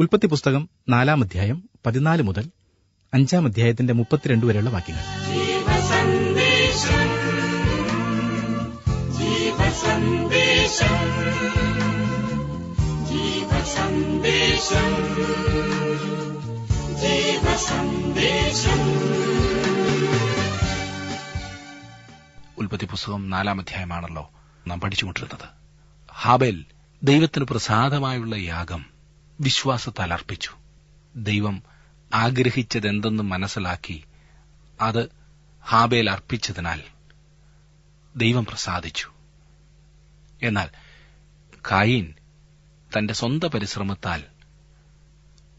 ഉൽപ്പത്തി പുസ്തകം 4 അധ്യായം 14 മുതൽ 5 അധ്യായത്തിന്റെ 32 വരെയുള്ള വാക്യങ്ങൾ. ഉൽപ്പത്തി പുസ്തകം 4 അധ്യായമാണല്ലോ നാം പഠിച്ചുകൊണ്ടിരുന്നത്. ഹാബേൽ ദൈവത്തിന് പ്രസാദമായുള്ള യാഗം വിശ്വാസത്താൽ അർപ്പിച്ചു. ദൈവം ആഗ്രഹിച്ചതെന്തെന്ന് മനസ്സിലാക്കി അത് ഹാബേൽ അർപ്പിച്ചതിനാൽ ദൈവം പ്രസാദിച്ചു. എന്നാൽ കായീൻ തന്റെ സ്വന്തം പരിശ്രമത്താൽ,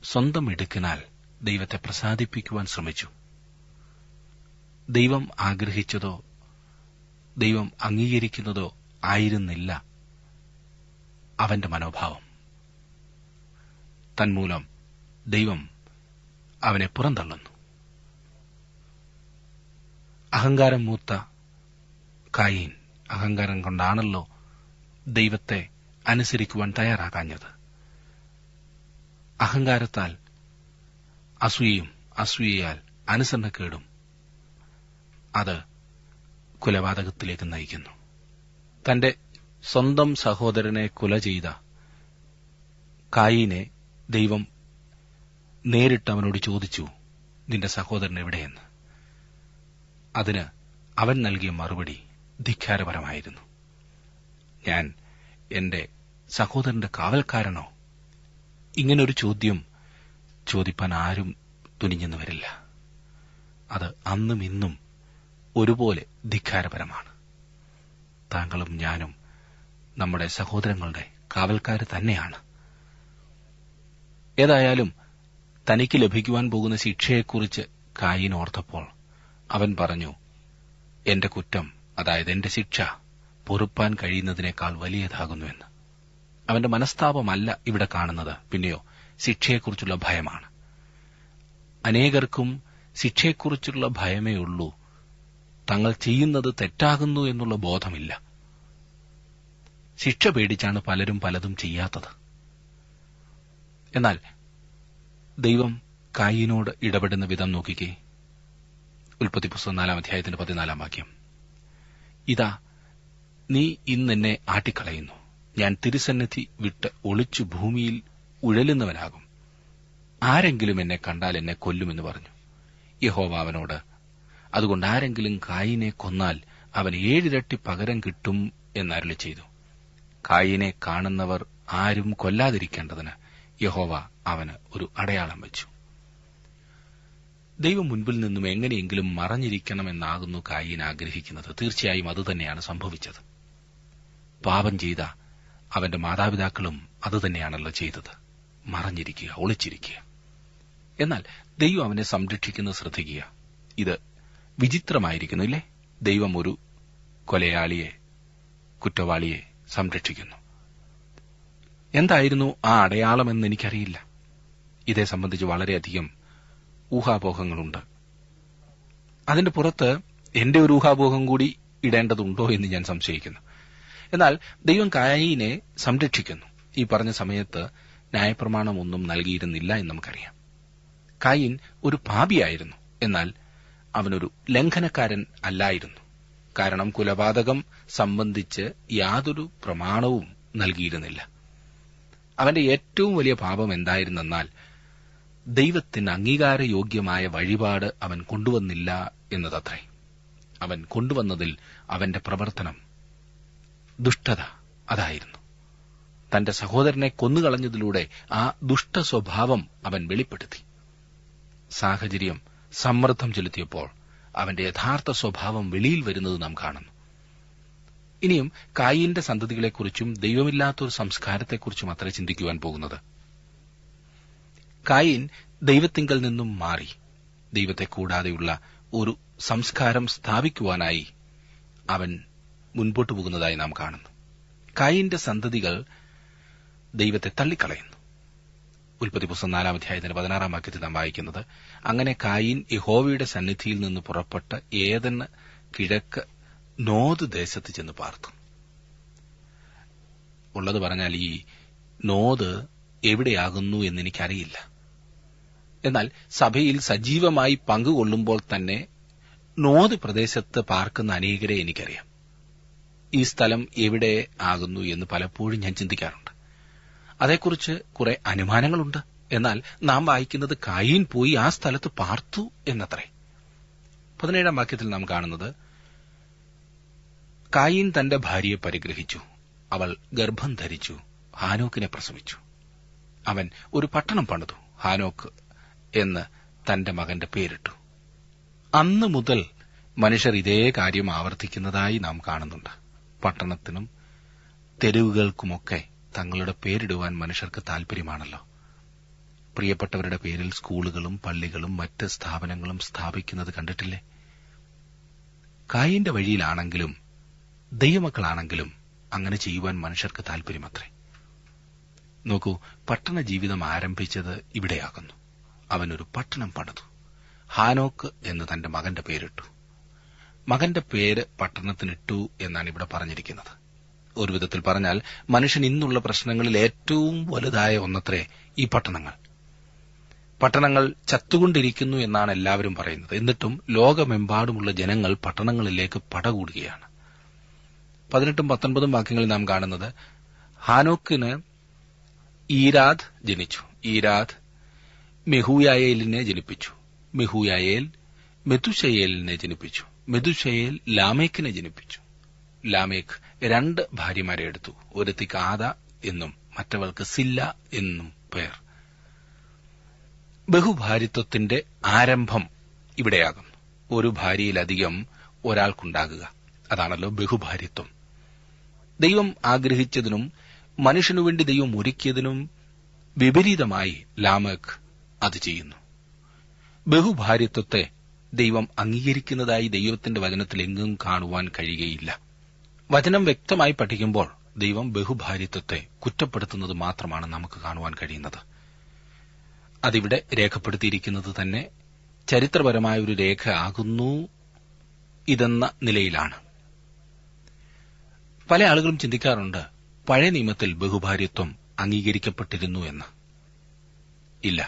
സ്വന്തം മിടുക്കിനാൽ ദൈവത്തെ പ്രസാദിപ്പിക്കുവാൻ ശ്രമിച്ചു. ദൈവം ആഗ്രഹിച്ചതോ ദൈവം അംഗീകരിക്കുന്നതോ ആയിരുന്നില്ല അവന്റെ മനോഭാവം. തന്മൂലം ദൈവം അവനെ പുറന്തള്ളുന്നു. അഹങ്കാരം മൂത്ത കായീൻ അഹങ്കാരം കൊണ്ടാണല്ലോ ദൈവത്തെ അനുസരിക്കുവാൻ തയ്യാറാകാഞ്ഞത്. അഹങ്കാരത്താൽ അസൂയയും, അസൂയയാൽ അനുസരണക്കേടും അത് കുലപാതകത്തിലേക്ക് നയിക്കുന്നു. തന്റെ സ്വന്തം സഹോദരനെ കൊല ചെയ്ത കായീനെ ദൈവം നേരിട്ട് അവനോട് ചോദിച്ചു, നിന്റെ സഹോദരൻ എവിടെയെന്ന്. അതിന് അവൻ നൽകിയ മറുപടി ധിക്കാരപരമായിരുന്നു. ഞാൻ എന്റെ സഹോദരന്റെ കാവൽക്കാരനോ? ഇങ്ങനൊരു ചോദ്യം ചോദിപ്പാൻ ആരും തുനിഞ്ഞെന്ന് വരില്ല. അത് അന്നും ഇന്നും ഒരുപോലെ ധിക്കാരപരമാണ്. താങ്കളും ഞാനും നമ്മുടെ സഹോദരങ്ങളുടെ കാവൽക്കാർ തന്നെയാണ്. ഏതായാലും തനിക്ക് ലഭിക്കുവാൻ പോകുന്ന ശിക്ഷയെക്കുറിച്ച് കായീൻ ഓർത്തപ്പോൾ അവൻ പറഞ്ഞു, എന്റെ കുറ്റം, അതായത് എന്റെ ശിക്ഷ പൊറുപ്പാൻ കഴിയുന്നതിനേക്കാൾ വലിയതാകുന്നുവെന്ന്. അവന്റെ മനസ്താപമല്ല ഇവിടെ കാണുന്നത്, പിന്നെയോ ശിക്ഷയെക്കുറിച്ചുള്ള ഭയമാണ്. അനേകർക്കും ശിക്ഷയെക്കുറിച്ചുള്ള ഭയമേ ഉള്ളൂ, തങ്ങൾ ചെയ്യുന്നത് തെറ്റാകുന്നു എന്നുള്ള ബോധമില്ല. ശിക്ഷ പേടിച്ചാണ് പലരും പലതും ചെയ്യാത്തത്. എന്നാൽ ദൈവം കായീനോട് ഇടപെടുന്ന വിധം നോക്കിക്കേ. ഉൽപ്പത്തി പുസ്തകം 4 അധ്യായത്തിന്റെ 14 വാക്യം. ഇതാ, നീ ഇന്നെന്നെ ആട്ടിക്കളയുന്നു. ഞാൻ തിരുസന്നിധി വിട്ട് ഒളിച്ചു ഭൂമിയിൽ ഉഴലുന്നവനാകും. ആരെങ്കിലും എന്നെ കണ്ടാൽ എന്നെ കൊല്ലുമെന്ന് പറഞ്ഞു. യഹോവ അവനോട്, അതുകൊണ്ട് ആരെങ്കിലും കായീനെ കൊന്നാൽ അവന് 7 ഇരട്ടി പകരം കിട്ടും എന്നരുളി ചെയ്തു. കായീനെ കാണുന്നവർ ആരും കൊല്ലാതിരിക്കേണ്ടതിന് യഹോവ അവന് ഒരു അടയാളം വെച്ചു. ദൈവം മുൻപിൽ നിന്നും എങ്ങനെയെങ്കിലും മറഞ്ഞിരിക്കണമെന്നാകുന്നു കായീൻ ആഗ്രഹിക്കുന്നത്. തീർച്ചയായും അതുതന്നെയാണ് സംഭവിച്ചത്. പാപം ചെയ്ത അവന്റെ മാതാപിതാക്കളും അതുതന്നെയാണല്ലോ ചെയ്തത്, മറഞ്ഞിരിക്കുക, ഒളിച്ചിരിക്കുക. എന്നാൽ ദൈവം അവനെ സംരക്ഷിക്കുന്നത് ശ്രദ്ധിക്കുക. ഇത് വിചിത്രമായിരിക്കുന്നു, ഇല്ലേ? ദൈവം ഒരു കൊലയാളിയെ, കുറ്റവാളിയെ സംരക്ഷിക്കുന്നു. എന്തായിരുന്നു ആ അടയാളമെന്ന് എനിക്കറിയില്ല. ഇതേ സംബന്ധിച്ച് വളരെയധികം ഊഹാപോഹങ്ങളുണ്ട്. അതിന്റെ പുറത്ത് എന്റെ ഒരു ഊഹാപോഹം കൂടി ഇടേണ്ടതുണ്ടോ എന്ന് ഞാൻ സംശയിക്കുന്നു. എന്നാൽ ദൈവം കായീനെ സംരക്ഷിക്കുന്നു. ഈ പറഞ്ഞ സമയത്ത് ന്യായപ്രമാണമൊന്നും നൽകിയിരുന്നില്ല എന്ന് നമുക്കറിയാം. കായീൻ ഒരു പാപിയായിരുന്നു, എന്നാൽ അവനൊരു ലംഘനക്കാരൻ അല്ലായിരുന്നു. കാരണം കൊലപാതകം സംബന്ധിച്ച് യാതൊരു പ്രമാണവും നൽകിയിരുന്നില്ല. അവന്റെ ഏറ്റവും വലിയ പാപം എന്തായിരുന്നെന്നാൽ ദൈവത്തിന് അംഗീകാരയോഗ്യമായ വഴിപാട് അവൻ കൊണ്ടുവന്നില്ല എന്നതത്രേ. അവൻ കൊണ്ടുവന്നതിൽ അവന്റെ പ്രവർത്തനം, ദുഷ്ടത അതായിരുന്നു. തന്റെ സഹോദരനെ കൊന്നുകളഞ്ഞതിലൂടെ ആ ദുഷ്ട സ്വഭാവം അവൻ വെളിപ്പെടുത്തി. സാഹചര്യം സമ്മർദ്ദം ചെലുത്തിയപ്പോൾ അവന്റെ യഥാർത്ഥ സ്വഭാവം വെളിയിൽ വരുന്നത് നാം കാണുന്നു. ഇനിയും കായീന്റെ സന്തതികളെക്കുറിച്ചും ദൈവമില്ലാത്തൊരു സംസ്കാരത്തെക്കുറിച്ചും അത്ര ചിന്തിക്കുവാൻ പോകുന്നത്. കായീൻ ദൈവത്തിങ്കൽ നിന്നും മാറി ദൈവത്തെ കൂടാതെയുള്ള ഒരു സംസ്കാരം സ്ഥാപിക്കുവാനായി അവൻ മുൻപോട്ടു പോകുന്നതായി നാം കാണുന്നു. കായീന്റെ സന്തതികൾ ദൈവത്തെ തള്ളിക്കളയുന്നു. ഉൽപ്പത്തി പുസ്തകം 4 അധ്യായത്തിന്റെ 16 വാക്യത്തിൽ നാം വായിക്കുന്നത്, അങ്ങനെ കായീൻ യഹോവയുടെ സന്നിധിയിൽ നിന്ന് പുറപ്പെട്ട് ഏദന് കിഴക്ക് നോദ് ദേശത്ത് ചെന്ന് പാർത്തു. ഉള്ളത് പറഞ്ഞാൽ ഈ നോദ് എവിടെയാകുന്നു എന്നെനിക്കറിയില്ല. എന്നാൽ സഭയിൽ സജീവമായി പങ്കുകൊള്ളുമ്പോൾ തന്നെ നോദ് പ്രദേശത്ത് പാർക്കുന്ന അനേകരെ എനിക്കറിയാം. ഈ സ്ഥലം എവിടെ ആകുന്നു എന്ന് പലപ്പോഴും ഞാൻ ചിന്തിക്കാറുണ്ട്. അതേക്കുറിച്ച് കുറെ അനുമാനങ്ങളുണ്ട്. എന്നാൽ നാം വായിക്കുന്നത് കായീൻ പോയി ആ സ്ഥലത്ത് പാർത്തു എന്നത്രേ. 17 വാക്യത്തിൽ നാം കാണുന്നത്, കായീൻ തന്റെ ഭാര്യയെ പരിഗ്രഹിച്ചു, അവൾ ഗർഭം ധരിച്ചു, ഹാനോക്കിനെ പ്രസവിച്ചു. അവൻ ഒരു പട്ടണം പണിതു, ഹാനോക്ക് എന്ന് തന്റെ മകന്റെ പേരിട്ടു. അന്നു മുതൽ മനുഷ്യർ ഇതേ കാര്യം ആവർത്തിക്കുന്നതായി നാം കാണുന്നുണ്ട്. പട്ടണത്തിനും തെരുവുകൾക്കുമൊക്കെ തങ്ങളുടെ പേരിടുവാൻ മനുഷ്യർക്ക് താൽപര്യമാണല്ലോ. പ്രിയപ്പെട്ടവരുടെ പേരിൽ സ്കൂളുകളും പള്ളികളും മറ്റ് സ്ഥാപനങ്ങളും സ്ഥാപിക്കുന്നത് കണ്ടിട്ടില്ലേ? കായീന്റെ വഴിയിലാണെങ്കിലും ദൈവമക്കളാണെങ്കിലും അങ്ങനെ ചെയ്യുവാൻ മനുഷ്യർക്ക് താൽപര്യമത്രേ. നോക്കൂ, പട്ടണ ജീവിതം ആരംഭിച്ചത് ഇവിടെയാകുന്നു. അവനൊരു പട്ടണം പണിതു, ഹാനോക്ക് എന്ന് തന്റെ മകന്റെ പേരിട്ടു. മകന്റെ പേര് പട്ടണത്തിനിട്ടു എന്നാണ് ഇവിടെ പറഞ്ഞിരിക്കുന്നത്. ഒരു വിധത്തിൽ പറഞ്ഞാൽ മനുഷ്യൻ ഇന്നുള്ള പ്രശ്നങ്ങളിൽ ഏറ്റവും വലുതായ ഒന്നത്രേ ഈ പട്ടണങ്ങൾ. പട്ടണങ്ങൾ ചത്തുകൊണ്ടിരിക്കുന്നു എന്നാണ് എല്ലാവരും പറയുന്നത്. എന്നിട്ടും ലോകമെമ്പാടുമുള്ള ജനങ്ങൾ പട്ടണങ്ങളിലേക്ക് പടകൂടുകയാണ്. 18-19 വാക്യങ്ങളിൽ നാം കാണുന്നത്, ഹാനോക്കിന് ഈരാദ് ജനിച്ചു. ഈരാദ് മെഹൂയായേലിനെ ജനിപ്പിച്ചു. മെഹൂയായേൽ മെതുശയേലിനെ ജനിപ്പിച്ചു. മെതുശയേൽ ലാമേക്കിനെ ജനിപ്പിച്ചു. ലാമേക്ക് 2 ഭാര്യമാരെ എടുത്തു. ഒരുത്തിക്ക് ആദ എന്നും മറ്റവൾക്ക് സില്ല എന്നും പേർ. ബഹുഭാര്യത്വത്തിന്റെ ആരംഭം ഇവിടെയാകുന്നു. ഒരു ഭാര്യയിലധികം ഒരാൾക്കുണ്ടാകുക, അതാണല്ലോ ബഹുഭാര്യത്വം. ദൈവം ആഗ്രഹിച്ചതിനും മനുഷ്യനുവേണ്ടി ദൈവം ഒരുക്കിയതിനും വിപരീതമായി ലാമേക്ക് അത് ചെയ്യുന്നു. ബഹുഭാര്യത്വത്തെ ദൈവം അംഗീകരിക്കുന്നതായി ദൈവത്തിന്റെ വചനത്തിൽ എങ്ങും കാണുവാൻ കഴിയുകയില്ല. വചനം വ്യക്തമായി പഠിക്കുമ്പോൾ ദൈവം ബഹുഭാര്യത്വത്തെ കുറ്റപ്പെടുത്തുന്നത് മാത്രമാണ് നമുക്ക് കാണുവാൻ കഴിയുന്നത്. അതിവിടെ രേഖപ്പെടുത്തിയിരിക്കുന്നത് തന്നെ ചരിത്രപരമായ ഒരു രേഖ ആകുന്നു ഇതെന്ന നിലയിലാണ്. പല ആളുകളും ചിന്തിക്കാറുണ്ട്, പഴയ നിയമത്തിൽ ബഹുഭാര്യത്വം അംഗീകരിക്കപ്പെട്ടിരുന്നു എന്ന്. ഇല്ല,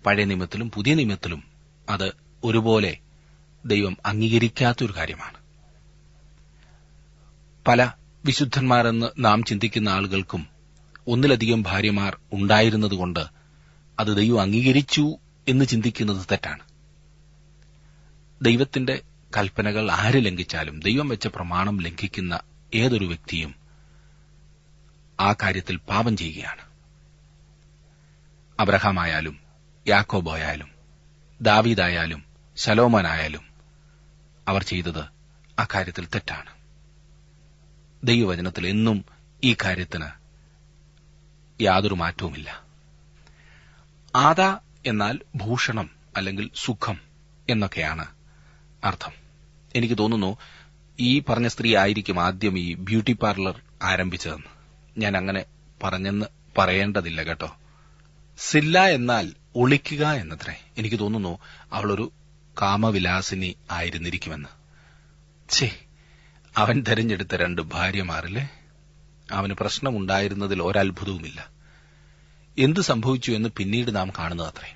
പഴയ നിയമത്തിലും പുതിയ നിയമത്തിലും അത് ഒരുപോലെ ദൈവം അംഗീകരിക്കാത്തൊരു കാര്യമാണ്. പല വിശുദ്ധന്മാരെന്ന് നാം ചിന്തിക്കുന്ന ആളുകൾക്കും ഒന്നിലധികം ഭാര്യമാർ ഉണ്ടായിരുന്നതുകൊണ്ട് അത് ദൈവം അംഗീകരിച്ചു എന്ന് ചിന്തിക്കുന്നത് തെറ്റാണ്. ദൈവത്തിന്റെ കൽപ്പനകൾ ആര് ലംഘിച്ചാലും, ദൈവം വെച്ച പ്രമാണം ലംഘിക്കുന്ന ഏതൊരു വ്യക്തിയും ആ കാര്യത്തിൽ പാപം ചെയ്യുകയാണ്. അബ്രഹാമായാലും യാക്കോബായാലും ദാവീദായാലും ശലോമോനായാലും അവർ ചെയ്തത് ആ കാര്യത്തിൽ തെറ്റാണ്. ദൈവവചനത്തിൽ എന്നും ഈ കാര്യത്തിന് യാതൊരു മാറ്റവുമില്ല. ആദ എന്നാൽ ഭൂഷണം അല്ലെങ്കിൽ സുഖം എന്നൊക്കെയാണ് അർത്ഥം. എനിക്ക് തോന്നുന്നു ഈ പറഞ്ഞ സ്ത്രീ ആയിരിക്കും ആദ്യം ഈ ബ്യൂട്ടി പാർലർ ആരംഭിച്ചതെന്ന്. ഞാൻ അങ്ങനെ പറഞ്ഞെന്ന് പറയേണ്ടതില്ല കേട്ടോ. സില്ല എന്നാൽ ഒളിക്കുക എന്നത്രേ. എനിക്ക് തോന്നുന്നു അവളൊരു കാമവിലാസിനി ആയിരുന്നിരിക്കുമെന്ന്. അവൻ തെരഞ്ഞെടുത്ത 2 ഭാര്യമാരില്ലേ? അവന് പ്രശ്നമുണ്ടായിരുന്നതിൽ ഒരത്ഭുതവുമില്ല. എന്ത് സംഭവിച്ചു എന്ന് പിന്നീട് നാം കാണുന്നതത്രേ.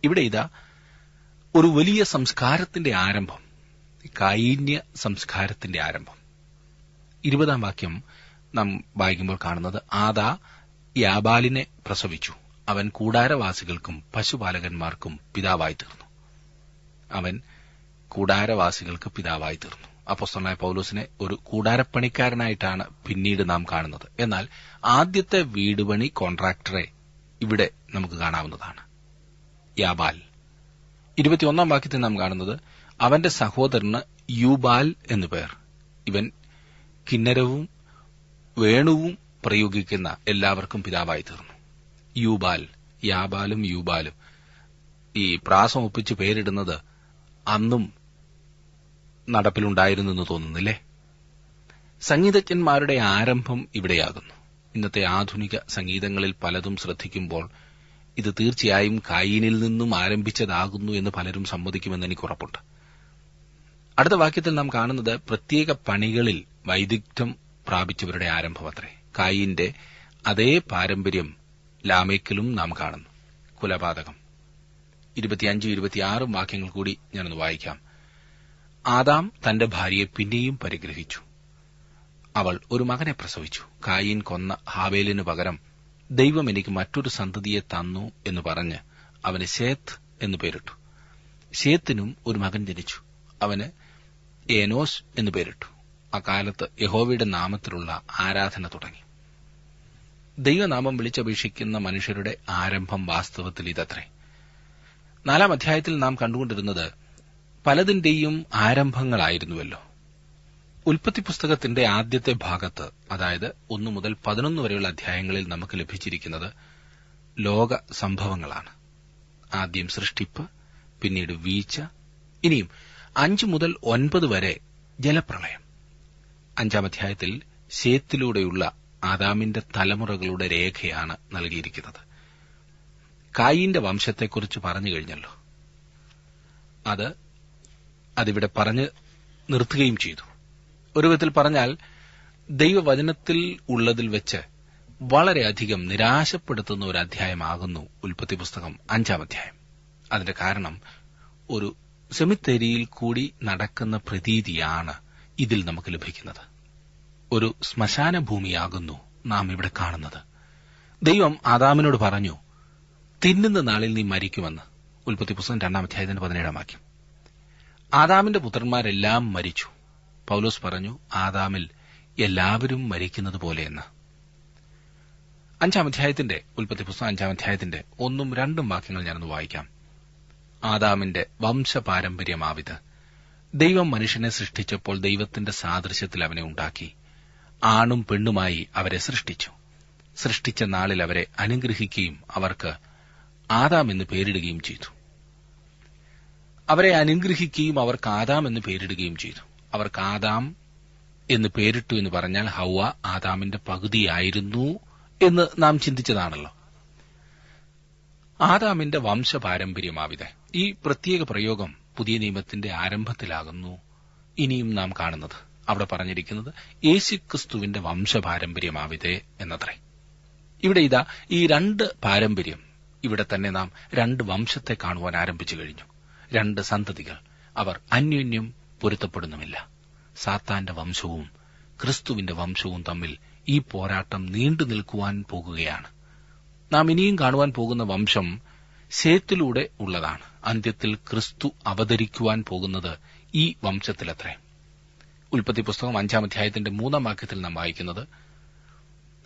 ഇവിടെ ഇതാ ഒരു വലിയ സംസ്കാരത്തിന്റെ ആരംഭം, കായീന്യ സംസ്കാരത്തിന്റെ ആരംഭം. 20 വാക്യം നാം വായിക്കുമ്പോൾ കാണുന്നത്, ആദാ യാബാലിനെ പ്രസവിച്ചു. അവൻ കൂടാരവാസികൾക്കും പശുപാലകന്മാർക്കും പിതാവായി തീർന്നു. അവൻ കൂടാരവാസികൾക്ക് പിതാവായി തീർന്നു. അപ്പോസ്തലനായ പൌലോസിനെ ഒരു കൂടാരപ്പണിക്കാരനായിട്ടാണ് പിന്നീട് നാം കാണുന്നത്. എന്നാൽ ആദ്യത്തെ വീടുപണി കോൺട്രാക്ടറെ ഇവിടെ നമുക്ക് കാണാവുന്നതാണ്, യാബാൽ. 21 വാക്യത്തിൽ നാം കാണുന്നത്, അവന്റെ സഹോദരന് യൂബാൽ എന്നു പേർ. ഇവൻ കിന്നരവും വേണുവും പ്രയോഗിക്കുന്ന എല്ലാവർക്കും പിതാവായി തീർന്നു. യൂബാൽ, യാബാലും യൂബാലും ഈ പ്രാസം ഒപ്പിച്ച് പേരിടുന്നത് അന്നും നടപ്പിലുണ്ടായിരുന്നെന്ന് തോന്നുന്നില്ലേ? സംഗീതജ്ഞന്മാരുടെ ആരംഭം ഇവിടെയാകുന്നു. ഇന്നത്തെ ആധുനിക സംഗീതങ്ങളിൽ പലതും ശ്രദ്ധിക്കുമ്പോൾ ഇത് തീർച്ചയായും കായീനിൽ നിന്നും ആരംഭിച്ചതാകുന്നു എന്ന് പലരും സമ്മതിക്കുമെന്ന് എനിക്ക് ഉറപ്പുണ്ട്. അടുത്ത വാക്യത്തിൽ നാം കാണുന്നത് പ്രത്യേക പണികളിൽ വൈദഗ്ധ്യം പ്രാപിച്ചവരുടെ ആരംഭമത്രേ. കായീന്റെ അതേ പാരമ്പര്യം ലാമേക്കിലും നാം കാണുന്നു. കുലപാതകം. 25-26 വാക്യങ്ങൾ കൂടി ഞാനൊന്ന് വായിക്കാം. ആദാം തന്റെ ഭാര്യയെ പിന്നെയും പരിഗ്രഹിച്ചു. അവൾ ഒരു മകനെ പ്രസവിച്ചു. കായീൻ കൊന്ന ഹാബേലിനു പകരം ദൈവം എനിക്ക് മറ്റൊരു സന്തതിയെ തന്നു എന്ന് പറഞ്ഞ് അവന് ശേത്ത് എന്നു പേരിട്ടു. ശേത്തിനും ഒരു മകൻ ജനിച്ചു. അവന് ഏനോസ് എന്നു പേരിട്ടു. അക്കാലത്ത് യഹോവയുടെ നാമത്തിലുള്ള ആരാധന തുടങ്ങി. ദൈവനാമം വിളിച്ചപേക്ഷിക്കുന്ന മനുഷ്യരുടെ ആരംഭം വാസ്തവത്തിൽ ഇതത്രേ. 4-ാം അധ്യായത്തിൽ നാം കണ്ടുകൊണ്ടിരുന്നത് പലതിന്റെയും ആരംഭങ്ങളായിരുന്നുവല്ലോ. ഉൽപ്പത്തി പുസ്തകത്തിന്റെ ആദ്യത്തെ ഭാഗത്ത്, അതായത് 1 മുതൽ 11 വരെയുള്ള അധ്യായങ്ങളിൽ നമുക്ക് ലഭിച്ചിരിക്കുന്നത് ലോക സംഭവങ്ങളാണ്. ആദ്യം സൃഷ്ടിപ്പ്, പിന്നീട് വീഴ്ച, ഇനിയും 5 മുതൽ 9 വരെ ജലപ്രളയം. 5-ാം അധ്യായത്തിൽ ശേത്തിലൂടെയുള്ള ആദാമിന്റെ തലമുറകളുടെ രേഖയാണ് നൽകിയിരിക്കുന്നത്. കായീന്റെ വംശത്തെക്കുറിച്ച് പറഞ്ഞു കഴിഞ്ഞല്ലോ. അതിവിടെ പറഞ്ഞ് നിർത്തുകയും ചെയ്തു. ഒരു വിധത്തിൽ പറഞ്ഞാൽ ദൈവവചനത്തിൽ ഉള്ളതിൽ വെച്ച് വളരെയധികം നിരാശപ്പെടുത്തുന്ന ഒരു അധ്യായമാകുന്നു ഉൽപ്പത്തി പുസ്തകം 5-ാം അധ്യായം. അതിന്റെ കാരണം ഒരു സെമിത്തേരിയിൽ കൂടി നടക്കുന്ന പ്രതീതിയാണ് ഇതിൽ നമുക്ക് ലഭിക്കുന്നത്. ഒരു ശ്മശാന ഭൂമിയാകുന്നു നാം ഇവിടെ കാണുന്നത്. ദൈവം ആദാമിനോട് പറഞ്ഞു, തിന്നുന്ന നാളിൽ നീ മരിക്കുമെന്ന്. ഉൽപ്പത്തി പുസ്തകം 2-ാം അധ്യായത്തിന്റെ 17-ാം വാക്യം. ആദാമിന്റെ പുത്രന്മാരെല്ലാം മരിച്ചു. പൌലോസ് പറഞ്ഞു, ആദാമിൽ എല്ലാവരും മരിക്കുന്നത് പോലെയെന്ന്. 5-ാം അധ്യായത്തിന്റെ ഉൽപ്പത്തി പുസ്തകം 5-ാം അധ്യായത്തിന്റെ 1ഉം 2ഉം വാക്യങ്ങൾ ഞാനൊന്ന് വായിക്കാം. ആദാമിന്റെ വംശപാരമ്പര്യമാവിത്. ദൈവം മനുഷ്യനെ സൃഷ്ടിച്ചപ്പോൾ ദൈവത്തിന്റെ സാദൃശ്യത്തിൽ അവനെ ഉണ്ടാക്കി. ആണും പെണ്ണുമായി അവരെ സൃഷ്ടിച്ചു. സൃഷ്ടിച്ച നാളിൽ അവരെ അനുഗ്രഹിക്കുകയും അവർക്ക് ആദാം എന്ന് പേരിടുകയും ചെയ്തു. അവരെ അനുഗ്രഹിക്കുകയും അവർക്ക് ആദാം എന്ന് പേരിടുകയും ചെയ്തു. അവർക്ക് ആദാം എന്ന് പേരിട്ടു എന്ന് പറഞ്ഞാൽ ഹൗവ ആദാമിന്റെ പകുതിയായിരുന്നു എന്ന് നാം ചിന്തിച്ചതാണല്ലോ. ആദാമിന്റെ വംശപാരമ്പര്യമാവിത്. ഈ പ്രത്യേക പ്രയോഗം പുതിയ നിയമത്തിന്റെ ആരംഭത്തിലാകുന്നു ഇനിയും നാം കാണുന്നത്. അവിടെ പറഞ്ഞിരിക്കുന്നത് യേശുക്രിസ്തുവിന്റെ വംശപാരമ്പര്യമാവിതേ എന്നത്രേ. ഇവിടെ ഇതാ ഈ 2 പാരമ്പര്യം. ഇവിടെ തന്നെ നാം 2 വംശത്തെ കാണുവാൻ ആരംഭിച്ചു കഴിഞ്ഞു. 2 സന്തതികൾ. അവർ അന്യോന്യം പൊരുത്തപ്പെടുന്നുമില്ല. സാത്താന്റെ വംശവും ക്രിസ്തുവിന്റെ വംശവും തമ്മിൽ ഈ പോരാട്ടം നീണ്ടു നിൽക്കുവാൻ പോകുകയാണ്. നാം ഇനിയും കാണുവാൻ പോകുന്ന വംശം ശേത്തിലൂടെ ഉള്ളതാണ്. അന്ത്യത്തിൽ ക്രിസ്തു അവതരിക്കുവാൻ പോകുന്നത് ഈ വംശത്തിലത്രേ. ഉൽപ്പത്തി പുസ്തകം 5-ാം അധ്യായത്തിന്റെ 3-ാം വാക്യത്തിൽ നാം വായിക്കുന്നത്,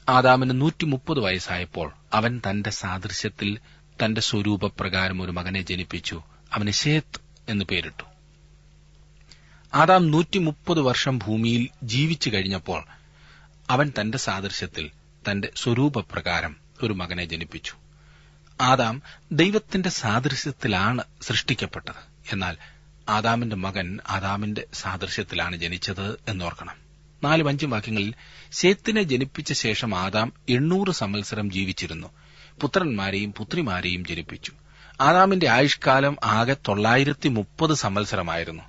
ആദാമിന് 130 വയസ്സായപ്പോൾ അവൻ തന്റെ സാദൃശ്യത്തിൽ തന്റെ സ്വരൂപപ്രകാരം ഒരു മകനെ ജനിപ്പിച്ചു. അവന് ശേത്ത് എന്ന് പേരിട്ടു. ആദാം 130 വർഷം ഭൂമിയിൽ ജീവിച്ചു കഴിഞ്ഞപ്പോൾ അവൻ തന്റെ സാദൃശ്യത്തിൽ തന്റെ സ്വരൂപപ്രകാരം ഒരു മകനെ ജനിപ്പിച്ചു. ആദാം ദൈവത്തിന്റെ സാദൃശ്യത്തിലാണ് സൃഷ്ടിക്കപ്പെട്ടത്. എന്നാൽ ആദാമിന്റെ മകൻ ആദാമിന്റെ സാദൃശ്യത്തിലാണ് ജനിച്ചത് എന്നോർക്കണം. 4-5 വാക്യങ്ങളിൽ ശേത്തിനെ ജനിപ്പിച്ച ശേഷം ആദാം 800 സംവത്സരം ജീവിച്ചിരുന്നു. പുത്രന്മാരെയും പുത്രിമാരെയും ജനിപ്പിച്ചു. ആദാമിന്റെ ആയുഷ്കാലം ആകെ 930 സംവത്സരമായിരുന്നു.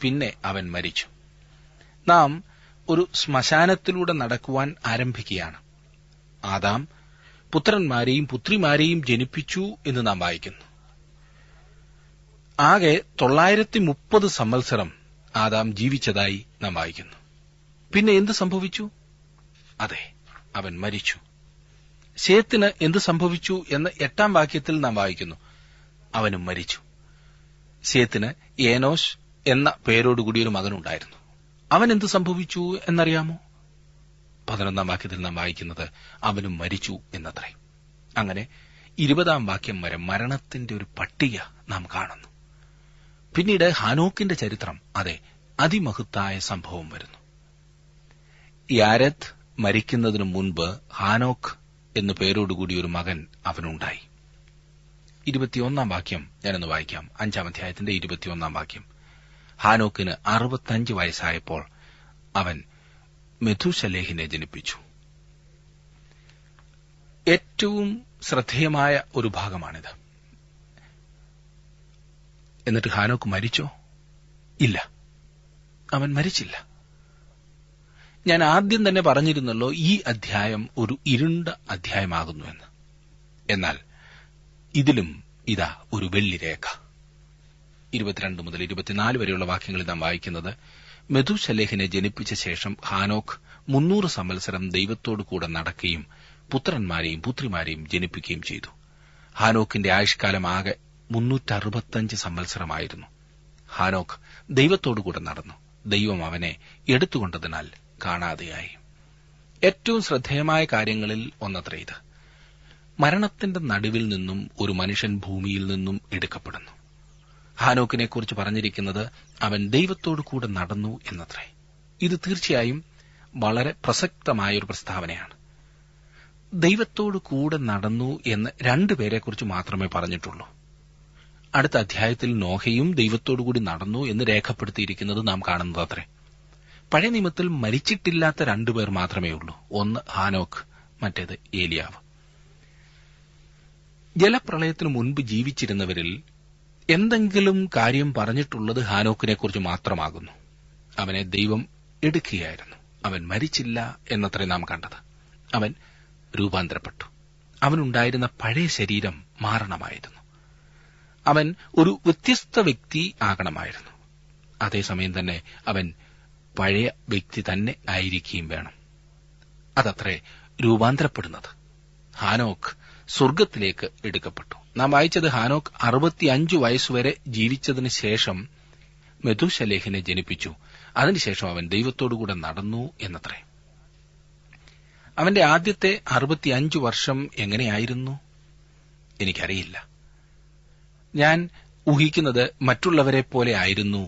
പിന്നെ അവൻ മരിച്ചു. നാം ഒരു ശ്മശാനത്തിലൂടെ നടക്കുവാൻ ആരംഭിക്കുകയാണ്. ആദാം പുത്രന്മാരെയും പുത്രിമാരെയും ജനിപ്പിച്ചു എന്ന് നാം വായിക്കുന്നു. ആകെ 930 സംവത്സരം ആദാം ജീവിച്ചതായി നാം വായിക്കുന്നു. പിന്നെ എന്ത് സംഭവിച്ചു? അതെ, അവൻ മരിച്ചു. ശേത്തിന് എന്ത് സംഭവിച്ചു എന്ന് 8-ാം വാക്യത്തിൽ നാം വായിക്കുന്നു. അവനും മരിച്ചു. ശേത്തിന് ഏനോസ് എന്ന പേരോടുകൂടി ഒരു മകനുണ്ടായിരുന്നു. അവൻ എന്ത് സംഭവിച്ചു എന്നറിയാമോ? 11-ാം വാക്യത്തിൽ നാം വായിക്കുന്നത് അവനും മരിച്ചു എന്നത്രേ. അങ്ങനെ 20-ാം വാക്യം വരെ മരണത്തിന്റെ ഒരു പട്ടിക നാം കാണുന്നു. പിന്നീട് ഹാനോക്കിന്റെ ചരിത്രം, അതെ, അതിമഹത്തായ സംഭവം വരുന്നു. യാരെദ് മരിക്കുന്നതിനു മുൻപ് ഹാനോക്ക് എന്നു പേരോടുകൂടി ഒരു മകൻ അവനുണ്ടായി. 21-ാം വാക്യം ഞാനൊന്ന് വായിക്കാം. 5-ാം അധ്യായത്തിന്റെ 21-ാം വാക്യം. ഹാനോക്കിന് 65 വയസ്സായപ്പോൾ അവൻ മെഥൂശലേഹിനെ ജനിപ്പിച്ചു. ഏറ്റവും ശ്രദ്ധേയമായ ഒരു ഭാഗമാണിത്. എന്നിട്ട് ഹാനോക്ക് മരിച്ചോ? ഇല്ല, അവൻ മരിച്ചില്ല. ഞാൻ ആദ്യം തന്നെ പറഞ്ഞിരുന്നല്ലോ, ഈ അധ്യായം ഒരു ഇരുണ്ട അധ്യായമാകുന്നുവെന്ന്. എന്നാൽ ഇതിലും ഇതാ ഒരു വെള്ളിരേഖ. 22 മുതൽ 24 വരെയുള്ള വാക്യങ്ങളിൽ നാം വായിക്കുന്നത്, മെഥൂശലേഹിനെ ജനിപ്പിച്ച ശേഷം ഹാനോക്ക് 300 സംവത്സരം ദൈവത്തോടു കൂടെ നടക്കുകയും പുത്രന്മാരെയും പുത്രിമാരെയും ജനിപ്പിക്കുകയും ചെയ്തു. ഹാനോക്കിന്റെ ആയുഷ്കാലം ആകെ 365 സംവത്സരമായിരുന്നു. ഹാനോക്ക് ദൈവത്തോടുകൂടെ നടന്നു. ദൈവം അവനെ എടുത്തുകൊണ്ടതിനാൽ കാണാതെയായി. ഏറ്റവും ശ്രദ്ധേയമായ കാര്യങ്ങളിൽ ഒന്നത്രേ ഇത്. മരണത്തിന്റെ നടുവിൽ നിന്നും ഒരു മനുഷ്യൻ ഭൂമിയിൽ നിന്നും എടുക്കപ്പെടുന്നു. ഹാനോക്കിനെക്കുറിച്ച് പറഞ്ഞിരിക്കുന്നത് അവൻ ദൈവത്തോടുകൂടെ നടന്നു എന്നത്രേ. ഇത് തീർച്ചയായും വളരെ പ്രസക്തമായൊരു പ്രസ്താവനയാണ്. ദൈവത്തോടു കൂടെ നടന്നു എന്ന് 2 പേരെക്കുറിച്ച് മാത്രമേ പറഞ്ഞിട്ടുള്ളൂ. അടുത്ത അധ്യായത്തിൽ നോഹയും ദൈവത്തോടുകൂടി നടന്നു എന്ന് രേഖപ്പെടുത്തിയിരിക്കുന്നത് നാം കാണുന്നതത്രേ. പഴയ നിയമത്തിൽ മരിച്ചിട്ടില്ലാത്ത 2 പേർ മാത്രമേ ഉള്ളൂ. ഒന്ന് ഹാനോക്ക്, മറ്റേത് ഏലിയാവ്. ജലപ്രളയത്തിനു മുൻപ് ജീവിച്ചിരുന്നവരിൽ എന്തെങ്കിലും കാര്യം പറഞ്ഞിട്ടുള്ളത് ഹാനോക്കിനെക്കുറിച്ച് മാത്രമാകുന്നു. അവനെ ദൈവം എടുക്കുകയായിരുന്നു. അവൻ മരിച്ചില്ല എന്നത്രേ നാം കണ്ടത്. അവൻ രൂപാന്തരപ്പെട്ടു. അവനുണ്ടായിരുന്ന പഴയ ശരീരം മാറണമായിരുന്നു. അവൻ ഒരു വ്യത്യസ്ത വ്യക്തി ആകണമായിരുന്നു. അതേസമയം തന്നെ അവൻ പഴയ വ്യക്തി തന്നെ ആയിരിക്കുകയും വേണം. അതത്രേ രൂപാന്തരപ്പെടുന്നത്. ഹാനോക്ക് സ്വർഗ്ഗത്തിലേക്ക് എടുക്കപ്പെട്ടു. നാം വായിച്ചത് ഹാനോക്ക് 65 വയസ്സുവരെ ജീവിച്ചതിന് ശേഷം മെഥൂശലേഹിനെ ജനിപ്പിച്ചു. അതിനുശേഷം അവൻ ദൈവത്തോടുകൂടെ നടന്നു എന്നത്രേ. അവന്റെ ആദ്യത്തെ 65 വർഷം എങ്ങനെയായിരുന്നു എനിക്കറിയില്ല. ഞാൻ ഊഹിക്കുന്നത് മറ്റുള്ളവരെ പോലെ ആയിരുന്നു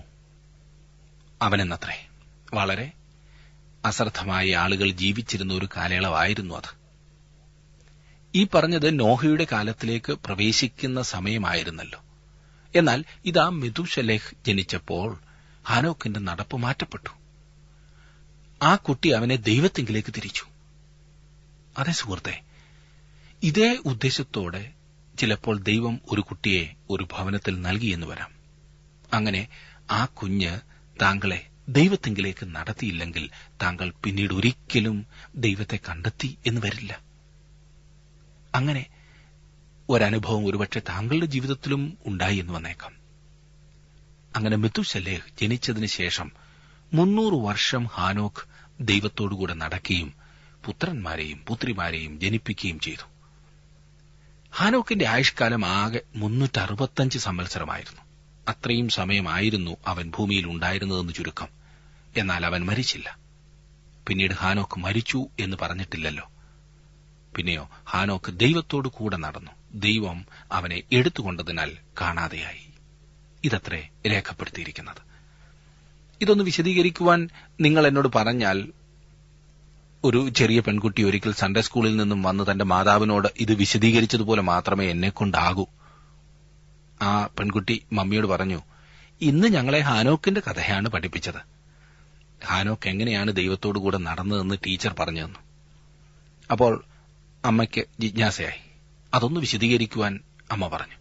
അവനെന്നത്രേ. വളരെ അശ്രദ്ധമായ ആളുകൾ ജീവിച്ചിരുന്ന ഒരു കാലയളവായിരുന്നു അത്. ഈ പറഞ്ഞത് നോഹയുടെ കാലത്തിലേക്ക് പ്രവേശിക്കുന്ന സമയമായിരുന്നല്ലോ. എന്നാൽ ഇതാ മെഥൂശലേഹ് ജനിച്ചപ്പോൾ ഹാനോക്കിന്റെ നടപ്പ് മാറ്റപ്പെട്ടു. ആ കുട്ടി അവനെ ദൈവത്തിങ്കിലേക്ക് തിരിച്ചു. അതെ സുഹൃത്തെ, ഇതേ ഉദ്ദേശത്തോടെ ചിലപ്പോൾ ദൈവം ഒരു കുട്ടിയെ ഒരു ഭവനത്തിൽ നൽകിയെന്ന് വരാം. അങ്ങനെ ആ കുഞ്ഞ് താങ്കളെ ദൈവത്തിങ്കിലേക്ക് നടത്തിയില്ലെങ്കിൽ താങ്കൾ പിന്നീട് ഒരിക്കലും ദൈവത്തെ കണ്ടെത്തി എന്ന് വരില്ല. അങ്ങനെ ഒരനുഭവം ഒരുപക്ഷെ താങ്കളുടെ ജീവിതത്തിലും ഉണ്ടായി എന്ന് വന്നേക്കാം. അങ്ങനെ മെഥൂശലേഹ് ജനിച്ചതിന് ശേഷം 300 വർഷം ഹാനോക്ക് ദൈവത്തോടുകൂടെ നടക്കുകയും പുത്രന്മാരെയും പുത്രിമാരെയും ജനിപ്പിക്കുകയും ചെയ്തു. ഹാനോക്കിന്റെ ആയുഷ്കാലം ആകെ 365 സംവത്സരമായിരുന്നു. അത്രയും സമയമായിരുന്നു അവൻ ഭൂമിയിൽ ഉണ്ടായിരുന്നതെന്ന് ചുരുക്കം. എന്നാൽ അവൻ മരിച്ചില്ല. പിന്നീട് ഹാനോക്ക് മരിച്ചു എന്ന് പറഞ്ഞിട്ടില്ലല്ലോ. പിന്നെയോ ഹാനോക്ക് ദൈവത്തോടു കൂടെ നടന്നു. ദൈവം അവനെ എടുത്തുകൊണ്ടതിനാൽ കാണാതെയായി. ഇതത്രേ രേഖപ്പെടുത്തിയിരിക്കുന്നത്. ഇതൊന്ന് വിശദീകരിക്കുവാൻ നിങ്ങൾ എന്നോട് പറഞ്ഞാൽ, ഒരു ചെറിയ പെൺകുട്ടി ഒരിക്കൽ സൺഡേ സ്കൂളിൽ നിന്നും വന്ന് തന്റെ മാതാവിനോട് ഇത് വിശദീകരിച്ചതുപോലെ മാത്രമേ എന്നെക്കൊണ്ടാകൂ. ആ പെൺകുട്ടി മമ്മിയോട് പറഞ്ഞു, ഇന്ന് ഞങ്ങളെ ഹാനോക്കിന്റെ കഥയാണ് പഠിപ്പിച്ചത്. ഹാനോക്ക് എങ്ങനെയാണ് ദൈവത്തോടുകൂടെ നടന്നതെന്ന് ടീച്ചർ പറഞ്ഞു തന്നു. അപ്പോൾ അമ്മയ്ക്ക് ജിജ്ഞാസയായി. അതൊന്ന് വിശദീകരിക്കുവാൻ അമ്മ പറഞ്ഞു.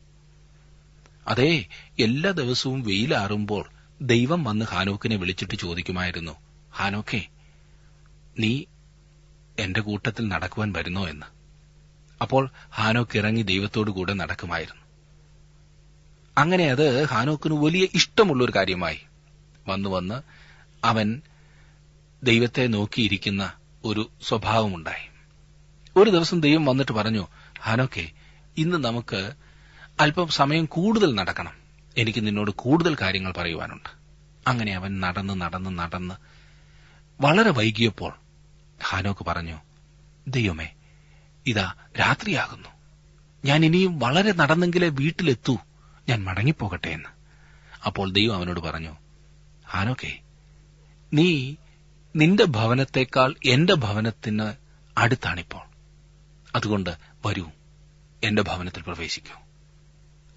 അതേ, എല്ലാ ദിവസവും വെയിലാറുമ്പോൾ ദൈവം വന്ന് ഹാനോക്കിനെ വിളിച്ചിട്ട് ചോദിക്കുമായിരുന്നു, ഹാനോക്കേ, നീ എന്റെ കൂട്ടത്തിൽ നടക്കുവാൻ വരുന്നോ എന്ന്. അപ്പോൾ ഹാനോക്ക് ഇറങ്ങി ദൈവത്തോടുകൂടെ നടക്കുമായിരുന്നു. അങ്ങനെ അത് ഹാനോക്കിന് വലിയ ഇഷ്ടമുള്ളൊരു കാര്യമായി. വന്ന് അവൻ ദൈവത്തെ നോക്കിയിരിക്കുന്ന ഒരു സ്വഭാവമുണ്ടായി. ഒരു ദിവസം ദൈവം വന്നിട്ട് പറഞ്ഞു, ഹാനോക്കേ, ഇന്ന് നമുക്ക് അല്പം സമയം കൂടുതൽ നടക്കണം. എനിക്ക് നിന്നോട് കൂടുതൽ കാര്യങ്ങൾ പറയുവാനുണ്ട്. അങ്ങനെ അവൻ നടന്ന് വളരെ വൈകിയപ്പോൾ ഹാനോക്ക് പറഞ്ഞു, ദൈവമേ, ഇതാ രാത്രിയാകുന്നു. ഞാൻ ഇനിയും വളരെ നടന്നെങ്കിലേ വീട്ടിലെത്തൂ. ഞാൻ മടങ്ങിപ്പോകട്ടെ എന്ന്. അപ്പോൾ ദൈവം അവനോട് പറഞ്ഞു, ഹാനോക്കേ, നീ നിന്റെ ഭവനത്തെക്കാൾ എന്റെ ഭവനത്തിന് അടുത്താണിപ്പോൾ. അതുകൊണ്ട് വരൂ, എന്റെ ഭവനത്തിൽ പ്രവേശിക്കൂ.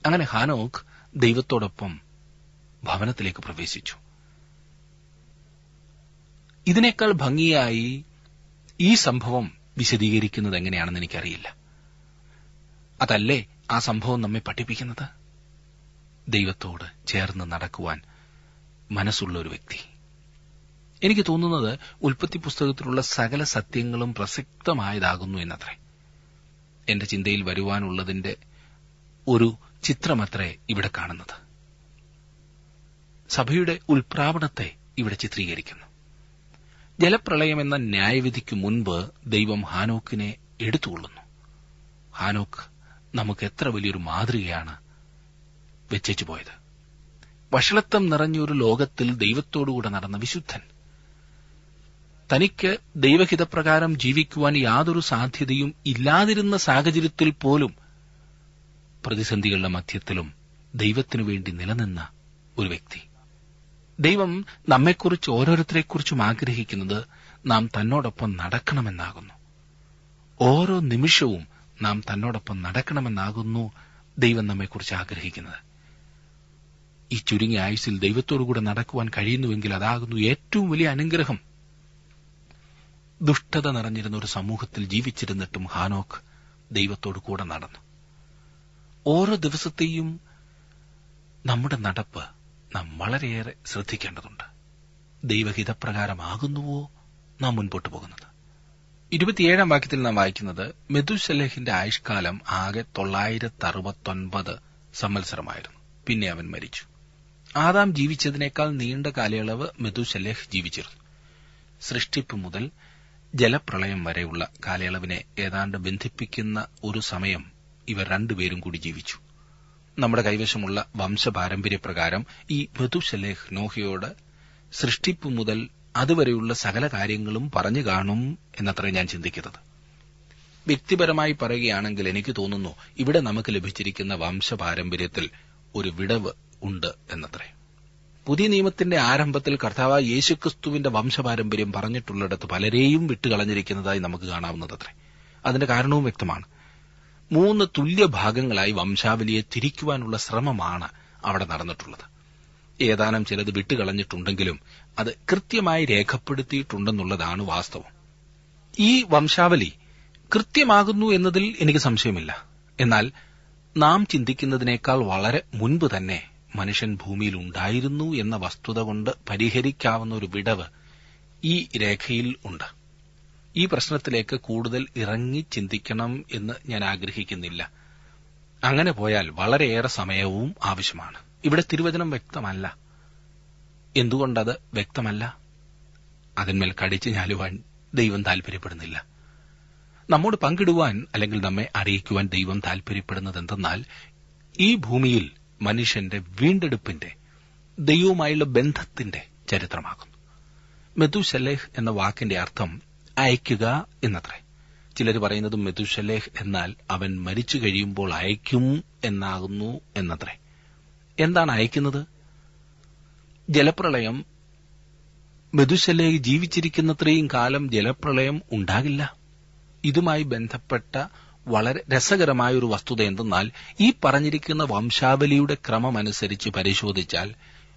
അങ്ങനെ ഹാനോക്ക് ദൈവത്തോടൊപ്പം ഭവനത്തിലേക്ക് പ്രവേശിച്ചു. ഇതിനേക്കാൾ ഭംഗിയായി ഈ സംഭവം വിശദീകരിക്കുന്നത് എങ്ങനെയാണെന്ന് എനിക്കറിയില്ല. അതല്ലേ ആ സംഭവം നമ്മെ പഠിപ്പിക്കുന്നത്? ദൈവത്തോട് ചേർന്ന് നടക്കുവാൻ മനസ്സുള്ള ഒരു വ്യക്തി. എനിക്ക് തോന്നുന്നത് ഉൽപ്പത്തി പുസ്തകത്തിലുള്ള സകല സത്യങ്ങളും പ്രസക്തമായതാകുന്നു എന്നത്രേ. എന്റെ ചിന്തയിൽ വരുവാനുള്ളതിന്റെ ഒരു ചിത്രമത്രേ ഇവിടെ കാണുന്നത്. സഭയുടെ ഉൽപ്രാവണത്തെ ഇവിടെ ചിത്രീകരിക്കുന്നു. ജലപ്രളയം എന്ന ന്യായവിധിക്ക് മുൻപ് ദൈവം ഹാനോക്കിനെ എടുത്തുകൊള്ളുന്നു. ഹാനോക്ക് നമുക്ക് എത്ര വലിയൊരു മാതൃകയാണ് വെച്ചേച്ചു പോയത്. വഷളത്വം നിറഞ്ഞൊരു ലോകത്തിൽ ദൈവത്തോടുകൂടെ നടന്ന വിശുദ്ധൻ. തനിക്ക് ദൈവഹിതപ്രകാരം ജീവിക്കുവാൻ യാതൊരു സാധ്യതയും ഇല്ലാതിരുന്ന സാഹചര്യത്തിൽ പോലും പ്രതിസന്ധികളുടെ മധ്യത്തിലും ദൈവത്തിനു വേണ്ടി നിലനിന്ന ഒരു വ്യക്തി. ദൈവം നമ്മെക്കുറിച്ച് ഓരോരുത്തരെക്കുറിച്ചും ആഗ്രഹിക്കുന്നത് നാം തന്നോടൊപ്പം നടക്കണമെന്നാകുന്നു. ഓരോ നിമിഷവും നാം തന്നോടൊപ്പം നടക്കണമെന്നാകുന്നു ദൈവം നമ്മെക്കുറിച്ച് ആഗ്രഹിക്കുന്നത്. ഈ ചുരുങ്ങിയ ആയുസ്സിൽ ദൈവത്തോടുകൂടെ നടക്കുവാൻ കഴിയുന്നുവെങ്കിൽ അതാകുന്നു ഏറ്റവും വലിയ അനുഗ്രഹം. ദുഷ്ടത നിറഞ്ഞിരുന്ന ഒരു സമൂഹത്തിൽ ജീവിച്ചിരുന്നിട്ടും ഹാനോക്ക് ദൈവത്തോടു കൂടെ നടന്നു. ഓരോ ദിവസത്തെയും നമ്മുടെ നടപ്പ് നാം വളരെയേറെ ശ്രദ്ധിക്കേണ്ടതുണ്ട്. ദൈവഹിതപ്രകാരമാകുന്നുവോ നാം മുൻപോട്ട് പോകുന്നത്? 27 വാക്യത്തിൽ നാം വായിക്കുന്നത്, മെഥൂശലഹിന്റെ ആയുഷ്കാലം ആകെ 969 സംവത്സരമായിരുന്നു. പിന്നെ അവൻ മരിച്ചു. ആദാം ജീവിച്ചതിനേക്കാൾ നീണ്ട കാലയളവ് മെഥൂശലഹ് ജീവിച്ചിരുന്നു. സൃഷ്ടിപ്പ് മുതൽ ജലപ്രളയം വരെയുള്ള കാലയളവിനെ ഏതാണ്ട് ബന്ധിപ്പിക്കുന്ന ഒരു സമയം ഇവർ രണ്ടുപേരും കൂടി ജീവിച്ചു. നമ്മുടെ കൈവശമുള്ള വംശപാരമ്പര്യപ്രകാരം ഈ മെഥൂശലഹ് നോഹയോട് സൃഷ്ടിപ്പ് മുതൽ അതുവരെയുള്ള സകല കാര്യങ്ങളും പറഞ്ഞു കാണും എന്നത്രേ ഞാൻ ചിന്തിക്കുന്നത്. വ്യക്തിപരമായി പറയുകയാണെങ്കിൽ എനിക്ക് തോന്നുന്നു ഇവിടെ നമുക്ക് ലഭിച്ചിരിക്കുന്ന വംശപാരമ്പര്യത്തിൽ ഒരു വിടവ് ഉണ്ട് എന്നത്രേ. പുതിയ നിയമത്തിന്റെ ആരംഭത്തിൽ കർത്താവായ യേശുക്രിസ്തുവിന്റെ വംശപാരമ്പര്യം പറഞ്ഞിട്ടുള്ളിടത്ത് പലരെയും വിട്ടുകളഞ്ഞിരിക്കുന്നതായി നമുക്ക് കാണാവുന്നതത്രേ. അതിന്റെ കാരണവും വ്യക്തമാണ്. 3 തുല്യ ഭാഗങ്ങളായി വംശാവലിയെ തിരിക്കുവാനുള്ള ശ്രമമാണ് അവിടെ നടന്നിട്ടുള്ളത്. ഏതാനും ചിലത് വിട്ടുകളഞ്ഞിട്ടുണ്ടെങ്കിലും അത് കൃത്യമായി രേഖപ്പെടുത്തിയിട്ടുണ്ടെന്നുള്ളതാണ് വാസ്തവം. ഈ വംശാവലി കൃത്യമാകുന്നു എന്നതിൽ എനിക്ക് സംശയമില്ല. എന്നാൽ നാം ചിന്തിക്കുന്നതിനേക്കാൾ വളരെ മുൻപ് തന്നെ മനുഷ്യൻ ഭൂമിയിൽ ഉണ്ടായിരുന്നു എന്ന വസ്തുത കൊണ്ട് പരിഹരിക്കാവുന്ന ഒരു വിടവ് ഈ രേഖയിൽ ഉണ്ട്. ഈ പ്രശ്നത്തിലേക്ക് കൂടുതൽ ഇറങ്ങി ചിന്തിക്കണം എന്ന് ഞാൻ ആഗ്രഹിക്കുന്നില്ല. അങ്ങനെ പോയാൽ വളരെയേറെ സമയവും ആവശ്യമാണ്. ഇവിടെ തിരുവചനം വ്യക്തമല്ല. എന്തുകൊണ്ടത് വ്യക്തമല്ല? അതിന്മേൽ കടിച്ചു ഞാലുവാൻ ദൈവം താൽപര്യപ്പെടുന്നില്ല. നമ്മോട് പങ്കിടുവാൻ അല്ലെങ്കിൽ നമ്മെ അറിയിക്കുവാൻ ദൈവം താൽപര്യപ്പെടുന്നത് എന്തെന്നാൽ ഈ ഭൂമിയിൽ മനുഷ്യന്റെ വീണ്ടെടുപ്പിന്റെ ദൈവവുമായുള്ള ബന്ധത്തിന്റെ ചരിത്രമാകുന്നു. മെഥൂശലഹ് എന്ന വാക്കിന്റെ അർത്ഥം അയക്കുക എന്നത്രേ. ചിലർ പറയുന്നത് മെഥൂശലഹ് എന്നാൽ അവൻ മരിച്ചു കഴിയുമ്പോൾ അയക്കും എന്നാകുന്നു എന്നത്രേ. എന്താണ് അയക്കുന്നത്? ജലപ്രളയം മെഥൂശലഹ് ജീവിച്ചിരിക്കുന്നത്രയും കാലം ജലപ്രളയം ഉണ്ടാകില്ല. ഇതുമായി ബന്ധപ്പെട്ട വളരെ രസകരമായൊരു വസ്തുത എന്തെന്നാൽ ഈ പറഞ്ഞിരിക്കുന്ന വംശാവലിയുടെ ക്രമമനുസരിച്ച് പരിശോധിച്ചാൽ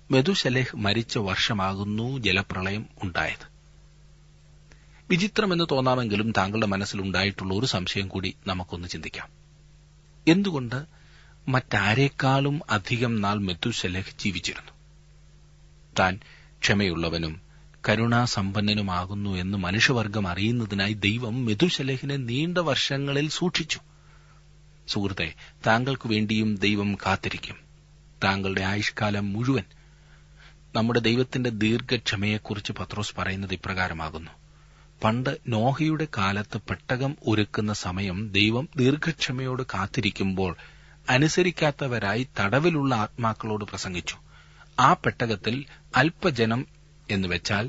മെഥൂശലഹ് മരിച്ച വർഷമാകുന്നു ജലപ്രളയം ഉണ്ടായത്. വിചിത്രമെന്ന് തോന്നാമെങ്കിലും താങ്കളുടെ മനസ്സിലുണ്ടായിട്ടുള്ള ഒരു സംശയം കൂടി നമുക്കൊന്ന് ചിന്തിക്കാം. എന്തുകൊണ്ട് മറ്റാരേക്കാളും അധികം നാൾ മെഥൂശലഹ് ജീവിച്ചിരുന്നു? താൻ ക്ഷമയുള്ളവനും കരുണാസമ്പന്നനുമാകുന്നു എന്ന് മനുഷ്യവർഗം അറിയുന്നതിനായി ദൈവം മെഥൂശലഹിനെ നീണ്ട വർഷങ്ങളിൽ സൂക്ഷിച്ചു. സുഹൃത്തെ, താങ്കൾക്കു വേണ്ടിയും ദൈവം കാത്തിരിക്കും. താങ്കളുടെ ആയുഷ്കാലം മുഴുവൻ. നമ്മുടെ ദൈവത്തിന്റെ ദീർഘക്ഷമയെക്കുറിച്ച് പത്രോസ് പറയുന്നത് ഇപ്രകാരമാകുന്നു. പണ്ട് നോഹയുടെ കാലത്ത് പെട്ടകം ഒരുക്കുന്ന സമയം ദൈവം ദീർഘക്ഷമയോട് കാത്തിരിക്കുമ്പോൾ അനുസരിക്കാത്തവരായി തടവിലുള്ള ആത്മാക്കളോട് പ്രസംഗിച്ചു. ആ പെട്ടകത്തിൽ അല്പജനം എന്നുവെച്ചാൽ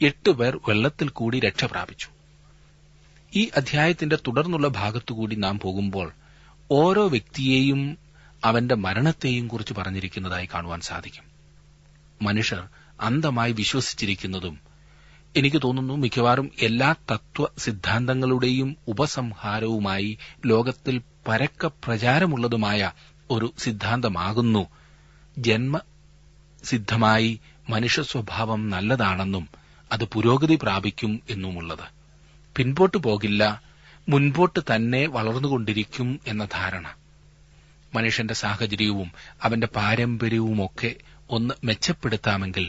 8 പേർ വെള്ളത്തിൽ കൂടി രക്ഷ പ്രാപിച്ചു. ഈ അധ്യായത്തിന്റെ തുടർന്നുള്ള ഭാഗത്തുകൂടി നാം പോകുമ്പോൾ ഓരോ വ്യക്തിയെയും അവന്റെ മരണത്തെയും കുറിച്ച് പറഞ്ഞിരിക്കുന്നതായി കാണുവാൻ സാധിക്കും. മനുഷ്യർ അന്ധമായി വിശ്വസിച്ചിരിക്കുന്നതും എനിക്ക് തോന്നുന്നു മിക്കവാറും എല്ലാ തത്വ സിദ്ധാന്തങ്ങളുടെയും ഉപസംഹാരവുമായി ലോകത്തിൽ പരക്കെ പ്രചാരമുള്ളതുമായ ഒരു സിദ്ധാന്തമാകുന്നു ജന്മസിദ്ധമായി മനുഷ്യ സ്വഭാവം നല്ലതാണെന്നും അത് പുരോഗതി പ്രാപിക്കും എന്നുമുള്ളത്. പിൻപോട്ട് പോകില്ല, മുൻപോട്ട് തന്നെ വളർന്നുകൊണ്ടിരിക്കും എന്ന ധാരണ. മനുഷ്യന്റെ സാഹചര്യവും അവന്റെ പാരമ്പര്യവുമൊക്കെ ഒന്ന് മെച്ചപ്പെടുത്താമെങ്കിൽ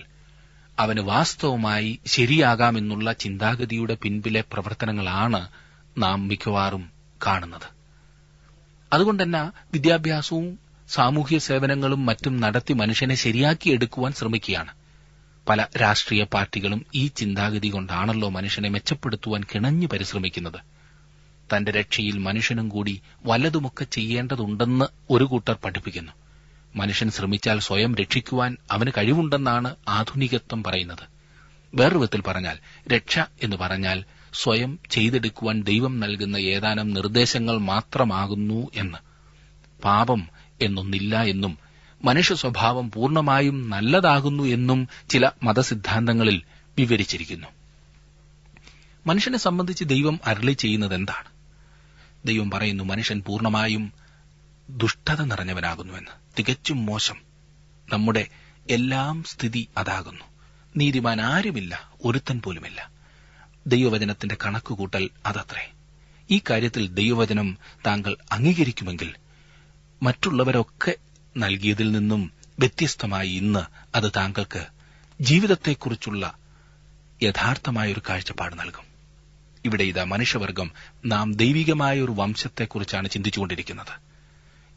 അവന് വാസ്തവമായി ശരിയാകാമെന്നുള്ള ചിന്താഗതിയുടെ പിൻപിലെ പ്രവർത്തനങ്ങളാണ് നാം മിക്കവാറും കാണുന്നത്. അതുകൊണ്ട് തന്നെ വിദ്യാഭ്യാസവും സാമൂഹ്യ സേവനങ്ങളും മറ്റും നടത്തി മനുഷ്യനെ ശരിയാക്കിയെടുക്കുവാൻ ശ്രമിക്കുകയാണ്. പല രാഷ്ട്രീയ പാർട്ടികളും ഈ ചിന്താഗതി കൊണ്ടാണല്ലോ മനുഷ്യനെ മെച്ചപ്പെടുത്തുവാൻ കിണഞ്ഞു പരിശ്രമിക്കുന്നത്. തന്റെ രക്ഷയിൽ മനുഷ്യനും കൂടി വല്ലതുമൊക്കെ ചെയ്യേണ്ടതുണ്ടെന്ന് ഒരു കൂട്ടർ പഠിപ്പിക്കുന്നു. മനുഷ്യൻ ശ്രമിച്ചാൽ സ്വയം രക്ഷിക്കുവാൻ അവന് കഴിവുണ്ടെന്നാണ് ആധുനികത്വം പറയുന്നത്. വേറൊരു വിധത്തിൽ പറഞ്ഞാൽ, രക്ഷ എന്ന് പറഞ്ഞാൽ സ്വയം ചെയ്തെടുക്കുവാൻ ദൈവം നൽകുന്ന ഏതാനും നിർദ്ദേശങ്ങൾ മാത്രമാകുന്നു എന്ന്. പാപം എന്നൊന്നില്ല എന്നും മനുഷ്യ സ്വഭാവം പൂർണ്ണമായും നല്ലതാകുന്നു എന്നും ചില മതസിദ്ധാന്തങ്ങളിൽ വിവരിച്ചിരിക്കുന്നു. മനുഷ്യനെ സംബന്ധിച്ച് ദൈവം അരുളി ചെയ്യുന്നത് എന്താണ്? ദൈവം പറയുന്നു, മനുഷ്യൻ പൂർണ്ണമായും ദുഷ്ടത നിറഞ്ഞവനാകുന്നുവെന്ന്. തികച്ചും മോശം. നമ്മുടെ എല്ലാം സ്ഥിതി അതാകുന്നു. നീതിമാൻ ആരുമില്ല, ഒരുത്തൻ പോലുമില്ല. ദൈവവചനത്തിന്റെ കണക്കുകൂട്ടൽ അതത്രേ. ഈ കാര്യത്തിൽ ദൈവവചനം താങ്കൾ അംഗീകരിക്കുമെങ്കിൽ മറ്റുള്ളവരൊക്കെ നൽകിയതിൽ നിന്നും വ്യത്യസ്തമായി ഇന്ന് അത് താങ്കൾക്ക് ജീവിതത്തെക്കുറിച്ചുള്ള യഥാർത്ഥമായൊരു കാഴ്ചപ്പാട് നൽകും. ഇവിടെ ഇതാ മനുഷ്യവർഗം നാം ദൈവികമായ ഒരു വംശത്തെക്കുറിച്ചാണ് ചിന്തിച്ചുകൊണ്ടിരിക്കുന്നത്.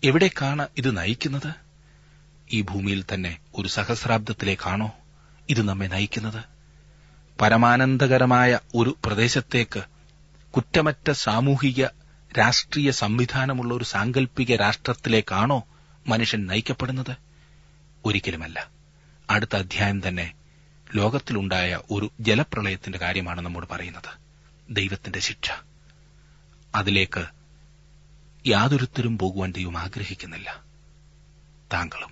എവിടേക്കാണ് ഇത് നയിക്കുന്നത്? ഈ ഭൂമിയിൽ തന്നെ ഒരു സഹസ്രാബ്ദത്തിലേക്കാണോ ഇത് നമ്മെ നയിക്കുന്നത്? പരമാനന്ദകരമായ ഒരു പ്രദേശത്തേക്ക്, കുറ്റമറ്റ സാമൂഹിക രാഷ്ട്രീയ സംവിധാനമുള്ള ഒരു സാങ്കല്പിക രാഷ്ട്രത്തിലേക്കാണോ മനുഷ്യൻ നയിക്കപ്പെടുന്നത്? ഒരിക്കലുമല്ല. അടുത്ത അധ്യായം തന്നെ ലോകത്തിലുണ്ടായ ഒരു ജലപ്രളയത്തിന്റെ കാര്യമാണ് നമ്മോട് പറയുന്നത്. ദൈവത്തിന്റെ ശിക്ഷ. അതിലേക്ക് യാതൊരുത്തരും പോകുവാൻ ദൈവം ആഗ്രഹിക്കുന്നില്ല. താങ്കളും.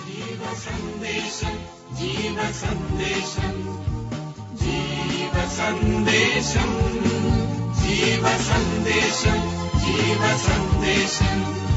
ജീവസന്ദേശം ജീവസന്ദേശം ജീവസന്ദേശം ജീവസന്ദേശം ജീവസന്ദേശം